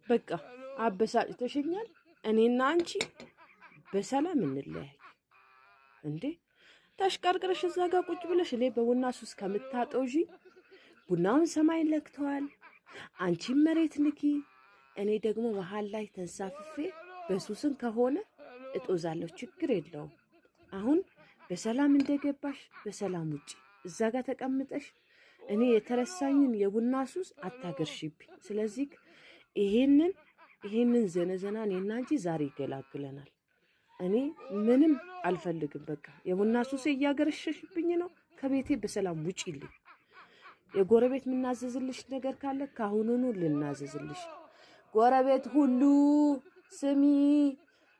በቃ አበሳጭተሽኛል። እኔና አንቺ በሰላም እንለያይ። እንዴ ታሽቀርቅረሽ እዛ ጋር ቁጭ ብለሽ እኔ በቡና ሱስ ከምታጠውጂ ቡናውን ሰማይ ለክተዋል። አንቺም መሬት ንኪ፣ እኔ ደግሞ መሃል ላይ ተንሳፍፌ በሱስን ከሆነ እጦዛለሁ። ችግር የለውም። አሁን በሰላም እንደገባሽ በሰላም ውጪ እዛ ጋር ተቀምጠሽ እኔ የተረሳኝን የቡና ሱስ አታገርሽብኝ። ስለዚህ ይሄንን ዘነዘና እኔና አንቺ ዛሬ ይገላግለናል። እኔ ምንም አልፈልግም። በቃ የቡና ሱስ እያገረሸሽብኝ ነው። ከቤቴ በሰላም ውጪልኝ። የጎረቤት ምናዘዝልሽ ነገር ካለ ካሁኑኑ ልናዘዝልሽ። ጎረቤት ሁሉ ስሚ፣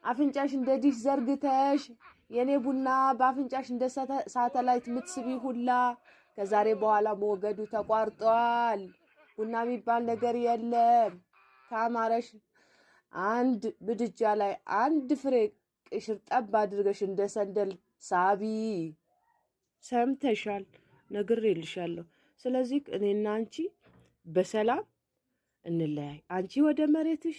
አፍንጫሽ እንደ ዲሽ ዘርግተሽ የኔ ቡና በአፍንጫሽ እንደ ሳተላይት ምትስቢ ሁላ ከዛሬ በኋላ ሞገዱ ተቋርጧል። ቡና የሚባል ነገር የለም። ካማረሽ አንድ ብድጃ ላይ አንድ ፍሬ ቅሽር ጠብ አድርገሽ እንደ ሰንደል ሳቢ። ሰምተሻል? ነግሬልሻለሁ። ስለዚህ እኔና አንቺ በሰላም እንለያይ። አንቺ ወደ መሬትሽ፣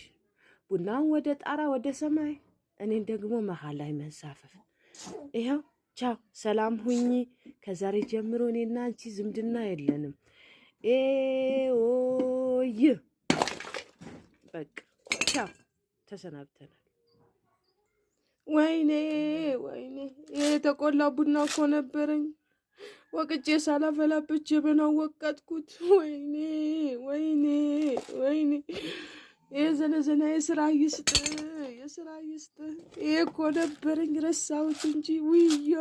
ቡናውን ወደ ጣራ ወደ ሰማይ፣ እኔን ደግሞ መሃል ላይ መንሳፈፍ። ይኸው ቻው፣ ሰላም ሁኚ። ከዛሬ ጀምሮ እኔና አንቺ ዝምድና የለንም። ኦይ በቃ ቻው፣ ተሰናብተናል። ወይኔ የተቆላ ቡና እኮ ነበረኝ። ወቅጬ ሳላፈላበት ጀበናው ወቀጥኩት። ወይኔ የዘነዘና የስራ ይስጥ። ይሄ እኮ ነበረኝ፣ ረሳሁት እንጂ ውዮ